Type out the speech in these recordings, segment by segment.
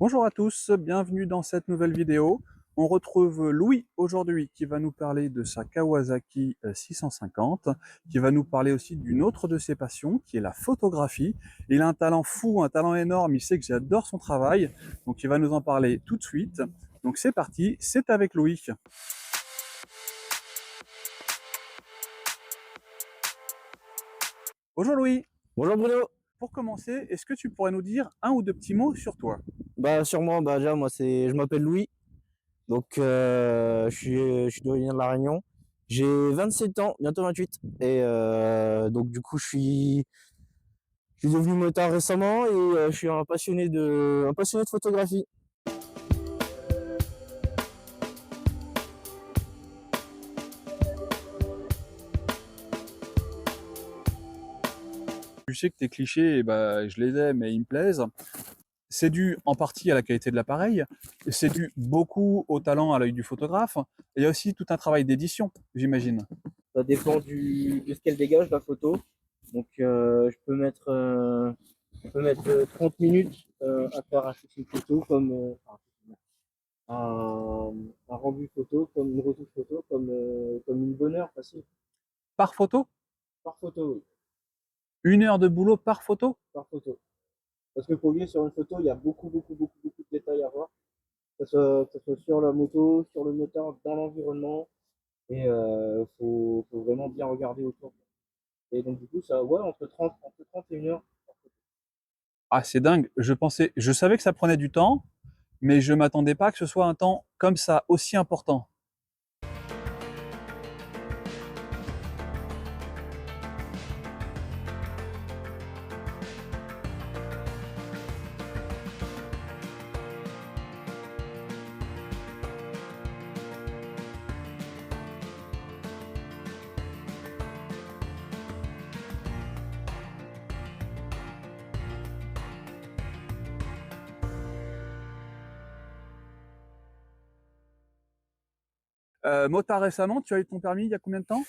Bonjour à tous, bienvenue dans cette nouvelle vidéo. On retrouve Louis aujourd'hui qui va nous parler de sa Kawasaki 650, qui va nous parler aussi d'une autre de ses passions qui est la photographie. Il a un talent fou, un talent énorme, il sait que j'adore son travail, donc il va nous en parler tout de suite. Donc c'est parti, c'est avec Louis. Bonjour Louis, Bonjour Bruno. pour commencer, est-ce que tu pourrais nous dire un ou deux petits mots sur toi? Bah sur moi, déjà moi je m'appelle Louis, donc je suis d'origine de La Réunion. J'ai 27 ans, bientôt 28, et donc du coup je suis devenu motard récemment, et je suis un passionné de photographie. Tu sais que tes clichés, bah, je les aime et ils me plaisent. C'est dû en partie à la qualité de l'appareil, c'est dû beaucoup au talent à l'œil du photographe, et il y a aussi tout un travail d'édition, j'imagine. Ça dépend de ce qu'elle dégage la photo. Donc je peux mettre 30 minutes à faire un shooting photo, comme un rendu photo, comme une retouche photo, comme une bonne heure facile. Par photo? Par photo, oui. 1 heure de boulot par photo? Par photo. Parce que pour lui, sur une photo, il y a beaucoup, beaucoup, beaucoup, beaucoup de détails à voir. Que ce soit sur la moto, sur le moteur, dans l'environnement. Et faut vraiment bien regarder autour. Et donc, du coup, ça, ouais, entre 30 et 1 heure. Ah, c'est dingue, je savais que ça prenait du temps, mais je m'attendais pas que ce soit un temps comme ça, aussi important. Motard récemment, tu as eu ton permis il y a combien de temps?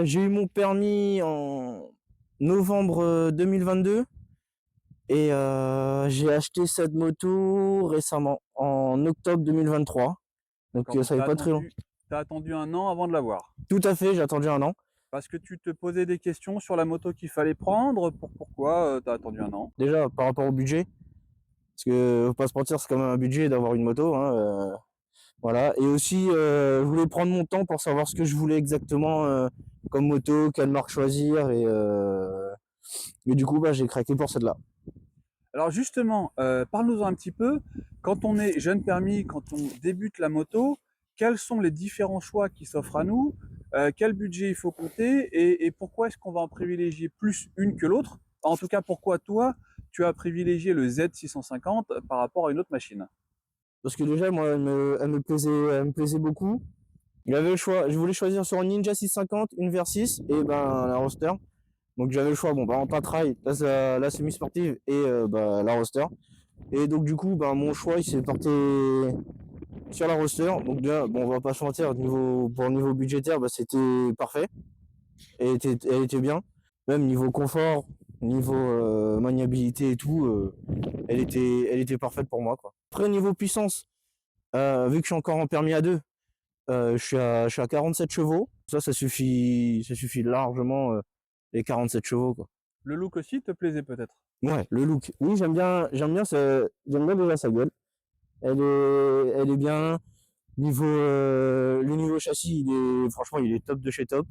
J'ai eu mon permis en novembre 2022, et j'ai acheté cette moto récemment, en octobre 2023. Donc D'accord, donc ça fait pas très long. t'as attendu 1 an avant de l'avoir. Tout à fait, j'ai attendu un an. Parce que tu te posais des questions sur la moto qu'il fallait prendre, pourquoi t'as attendu 1 an? Déjà, par rapport au budget, parce que faut pas se mentir, c'est quand même un budget d'avoir une moto, hein. Voilà, et aussi je voulais prendre mon temps pour savoir ce que je voulais exactement comme moto, quelle marque choisir, et du coup bah j'ai craqué pour celle-là. Alors justement, parle-nous-en un petit peu. Quand on est jeune permis, quand on débute la moto, quels sont les différents choix qui s'offrent à nous? Quel budget il faut compter? Et pourquoi est-ce qu'on va en privilégier plus une que l'autre? En tout cas, pourquoi toi, tu as privilégié le Z650 par rapport à une autre machine? Parce que déjà moi elle me plaisait beaucoup. J'avais le choix, je voulais choisir sur une Ninja 650, une Versys et ben la Roadster. Donc j'avais le choix, bon bah en trail, la semi-sportive, et bah la Roadster. Et donc du coup bah mon choix il s'est porté sur la Roadster. Donc déjà, bon on va pas se mentir, pour le niveau budgétaire, bah c'était parfait. Elle était bien. Même niveau confort, niveau maniabilité et tout, elle était parfaite pour moi, quoi. Après niveau puissance, vu que je suis encore en permis A2, je suis à 47 chevaux. Ça suffit largement, les 47 chevaux, quoi. Le look aussi te plaisait peut-être? Ouais, le look. Oui, j'aime bien déjà sa gueule. Elle est bien. Le niveau châssis, franchement, il est top de chez top.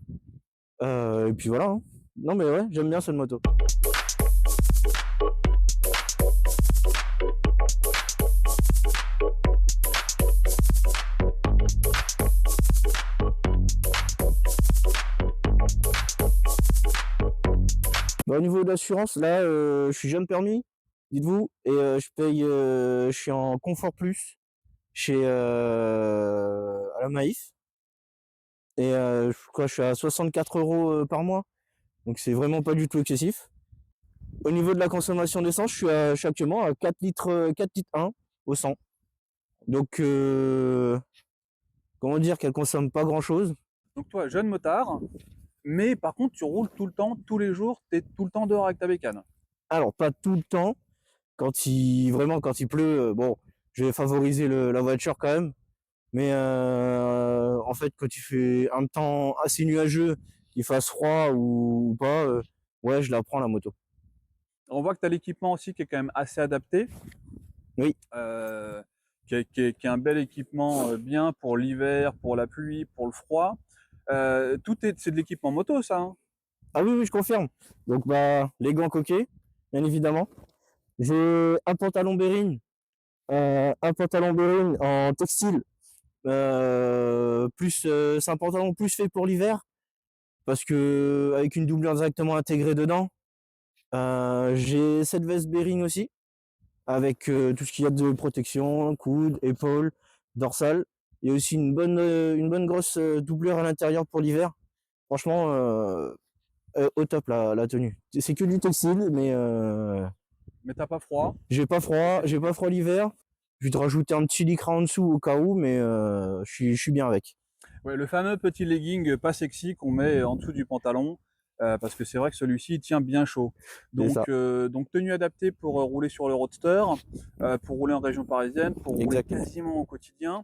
Et puis voilà, hein. Non mais ouais, j'aime bien cette moto. Bah, au niveau de l'assurance, là, je suis jeune permis, dites-vous, et je suis en confort plus chez à la Maïf, et je suis à 64 € par mois, donc c'est vraiment pas du tout excessif. Au niveau de la consommation d'essence, je suis actuellement à 4 litres, 4 litres 1 au 100. Donc comment dire qu'elle consomme pas grand-chose. Donc toi, jeune motard, mais par contre, tu roules tout le temps, tous les jours, tu es tout le temps dehors avec ta bécane. Alors pas tout le temps, Vraiment, quand il pleut, bon, je vais favoriser la voiture quand même. Mais en fait, quand il fait un temps assez nuageux, qu'il fasse froid ou pas, ouais, je la prends la moto. On voit que tu as l'équipement aussi qui est quand même assez adapté, Oui. qui est un bel équipement bien pour l'hiver, pour la pluie, pour le froid. C'est de l'équipement moto, ça, hein? Ah oui, oui, je confirme. Donc bah les gants coquets, bien évidemment. J'ai un pantalon Bering en textile. C'est un pantalon plus fait pour l'hiver parce que avec une doublure directement intégrée dedans. J'ai cette veste Bering aussi avec tout ce qu'il y a de protection, coude, épaules, dorsale. Il y a aussi une bonne grosse doublure à l'intérieur pour l'hiver. Franchement, au top la tenue. C'est que du textile, mais Mais t'as pas froid. j'ai pas froid l'hiver. Je vais te rajouter un petit lycra en dessous au cas où, mais je suis bien avec. Ouais, le fameux petit legging pas sexy qu'on met en dessous du pantalon, parce que c'est vrai que celui-ci il tient bien chaud. C'est ça, Donc tenue adaptée pour rouler sur le roadster, pour rouler en région parisienne, pour rouler exactement. quasiment au quotidien.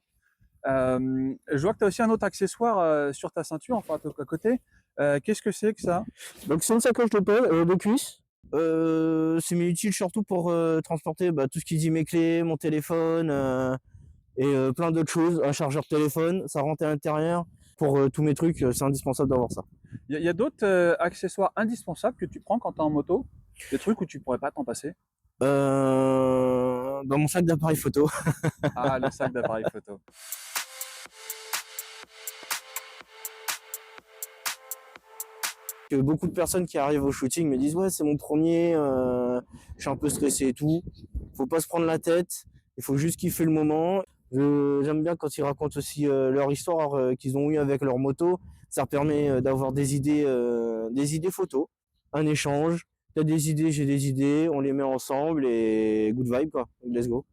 Je vois que tu as aussi un autre accessoire sur ta ceinture, enfin à côté. Qu'est-ce que c'est que ça? Donc c'est une sacoche de cuisse. C'est mais utile surtout pour transporter bah, tout ce qui dit mes clés, mon téléphone et plein d'autres choses. Un chargeur téléphone, ça rentre à l'intérieur. Pour tous mes trucs, c'est indispensable d'avoir ça. Il y a d'autres accessoires indispensables que tu prends quand tu es en moto? Des trucs où tu pourrais pas t'en passer? Dans mon sac d'appareil photo. Ah, le sac d'appareil photo. Que beaucoup de personnes qui arrivent au shooting me disent ouais c'est mon premier, je suis un peu stressé et tout. Faut pas se prendre la tête, il faut juste kiffer le moment. J'aime bien quand ils racontent aussi leur histoire qu'ils ont eu avec leur moto. Ça permet d'avoir des idées photos, un échange. T'as des idées, j'ai des idées, on les met ensemble et good vibe quoi. Let's go.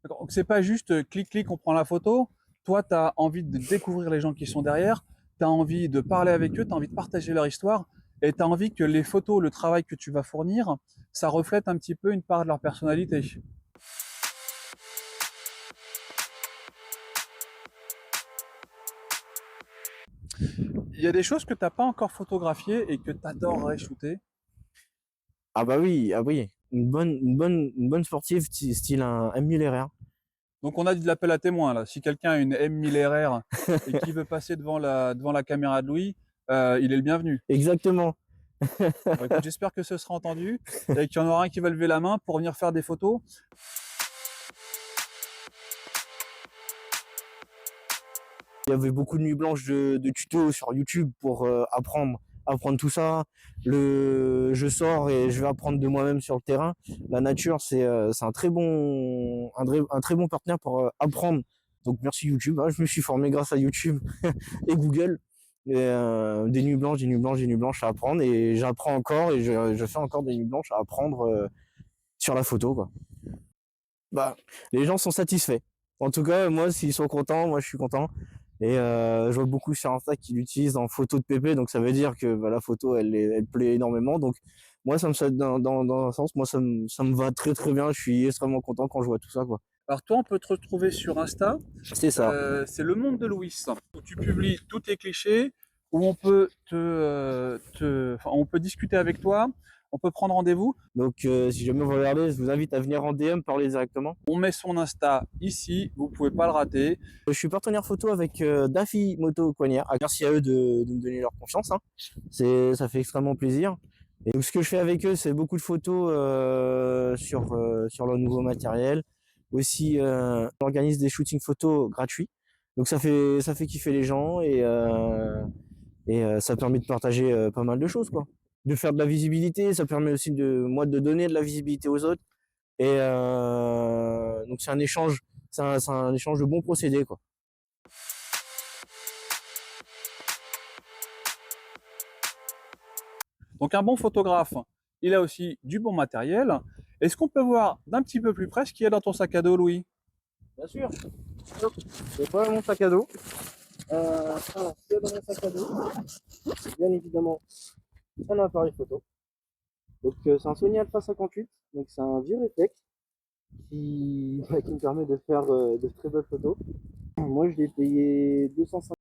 Donc c'est pas juste clic-clic, on prend la photo. Toi, tu as envie de découvrir les gens qui sont derrière, tu as envie de parler avec eux, tu as envie de partager leur histoire, et tu as envie que les photos, le travail que tu vas fournir, ça reflète un petit peu une part de leur personnalité. Il y a des choses que tu n'as pas encore photographiées et que tu adorerais shooter. Ah bah oui, ah oui. Une bonne sportive style un M1000 RR. Donc on a dit de l'appel à témoins là. Si quelqu'un a une M1000 RR et qui veut passer devant la caméra de Louis, il est le bienvenu. Exactement. Bon, écoute, j'espère que ce sera entendu et qu'il y en aura un qui va lever la main pour venir faire des photos. Il y avait beaucoup de nuits blanches de tutos sur YouTube pour apprendre tout ça. Je sors et je vais apprendre de moi-même sur le terrain. La nature, c'est un très bon partenaire pour apprendre. Donc merci YouTube, hein, je me suis formé grâce à YouTube et Google. Et, des nuits blanches, des nuits blanches, des nuits blanches à apprendre et j'apprends encore et je fais encore des nuits blanches à apprendre sur la photo quoi. Bah, les gens sont satisfaits. En tout cas, moi, s'ils sont contents, moi, je suis content. Et je vois beaucoup sur Insta qui l'utilisent en photo de PP, donc ça veut dire que bah, la photo, elle plaît énormément. Donc moi, dans un sens, moi, ça me va très très bien. Je suis extrêmement content quand je vois tout ça, quoi. Alors toi, on peut te retrouver sur Insta. C'est ça. C'est le monde de Louis, où tu publies tous tes clichés, où on peut enfin, on peut discuter avec toi, on peut prendre rendez-vous. Donc si jamais vous regardez, je vous invite à venir en DM parler directement. On met son Insta ici, vous pouvez pas le rater. Je suis partenaire photo avec Daffy Moto Coignard. Merci à eux de me donner leur confiance, hein. Ça fait extrêmement plaisir. Et donc, ce que je fais avec eux, c'est beaucoup de photos sur leur nouveau matériel. Aussi, on organise des shootings photos gratuits. Donc ça fait kiffer les gens et ça permet de partager pas mal de choses, quoi. De faire de la visibilité, ça permet aussi de donner de la visibilité aux autres. Et donc c'est un échange, c'est un échange de bons procédés, quoi. Donc un bon photographe, il a aussi du bon matériel. Est-ce qu'on peut voir d'un petit peu plus près ce qu'il y a dans ton sac à dos, Louis? Bien sûr. Hop, c'est pas mon sac à dos. Alors, ce qu'il y a dans mon sac à dos, bien évidemment, un appareil photo. Donc c'est un Sony Alpha 58, donc c'est un vieux réflexe qui me permet de faire de très belles photos. Moi je l'ai payé 250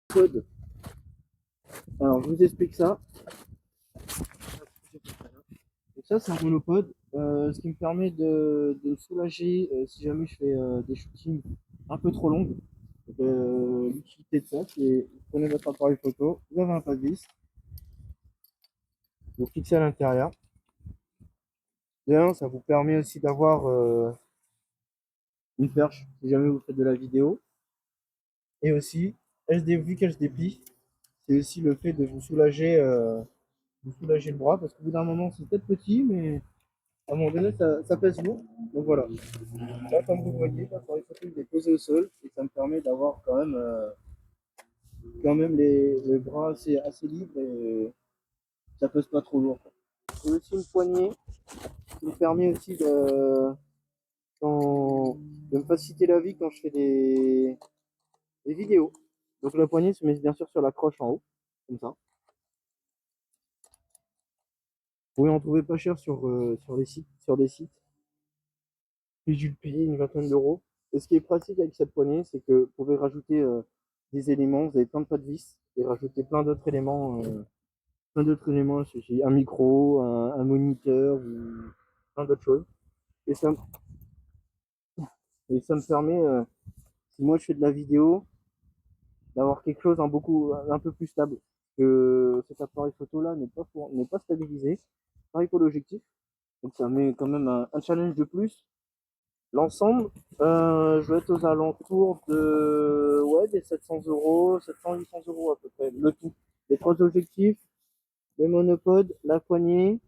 code. Alors je vous explique ça. Donc ça c'est un monopode, ce qui me permet de me soulager si jamais je fais des shootings un peu trop longs. L'utilité de ça, c'est vous prenez votre appareil photo, vous avez un pas-de-vis, vous fixez à l'intérieur. Bien, ça vous permet aussi d'avoir une perche si jamais vous faites de la vidéo. Et aussi, vu qu'elle se déplie, c'est aussi le fait de vous soulager le bras, parce qu'au bout d'un moment, c'est peut-être petit, mais à un moment donné, ça pèse lourd. Donc voilà. Là, comme vous voyez, l'appareil photo il est posé au sol, et ça me permet d'avoir quand même les bras assez libres, et ça pèse pas trop lourd. J'ai aussi une poignée qui me permet aussi de me faciliter la vie quand je fais des vidéos. Donc la poignée se met bien sûr sur la croche en haut, comme ça. Vous pouvez en trouver pas cher sur des sites. J'ai dû le payer une vingtaine d'euros. Et ce qui est pratique avec cette poignée, c'est que vous pouvez rajouter des éléments, vous avez plein de pas de vis, et rajouter plein d'autres éléments, un micro, un moniteur, ou plein d'autres choses. Et ça, et ça me permet, si moi je fais de la vidéo, d'avoir quelque chose un peu plus stable. Que cet appareil photo là n'est pas stabilisé. Pareil pour l'objectif. Donc ça met quand même un challenge de plus. L'ensemble, je vais être aux alentours des 700 euros, 700-800 euros à peu près. Le tout. Les trois objectifs, le monopode, la poignée,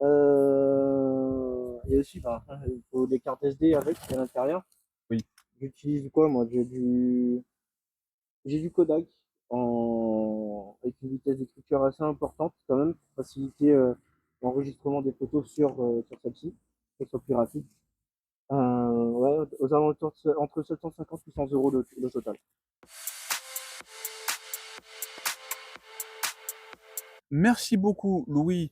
et aussi il faut des cartes SD avec à l'intérieur. Oui. J'utilise quoi moi? J'ai du Kodak avec une vitesse d'écriture assez importante quand même pour faciliter l'enregistrement des photos sur celle-ci, qu'elle soit plus rapide. Ouais, aux alentours entre 750 et 800 euros le total. Merci beaucoup, Louis,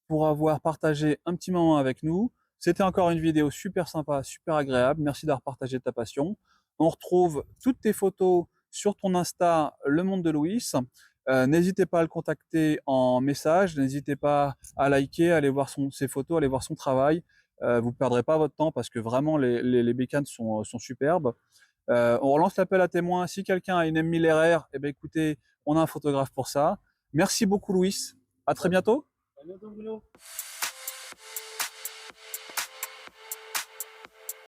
pour avoir partagé un petit moment avec nous. C'était encore une vidéo super sympa, super agréable. Merci d'avoir partagé ta passion. On retrouve toutes tes photos sur ton Insta, Le Monde de Louis. N'hésitez pas à le contacter en message. N'hésitez pas à liker, à aller voir ses photos, à aller voir son travail. Vous ne perdrez pas votre temps parce que vraiment, les bécanes sont superbes. On relance l'appel à témoins. Si quelqu'un a une M. Miller, eh bien, écoutez, on a un photographe pour ça. Merci beaucoup, Louis. À très bientôt. À bientôt, Bruno.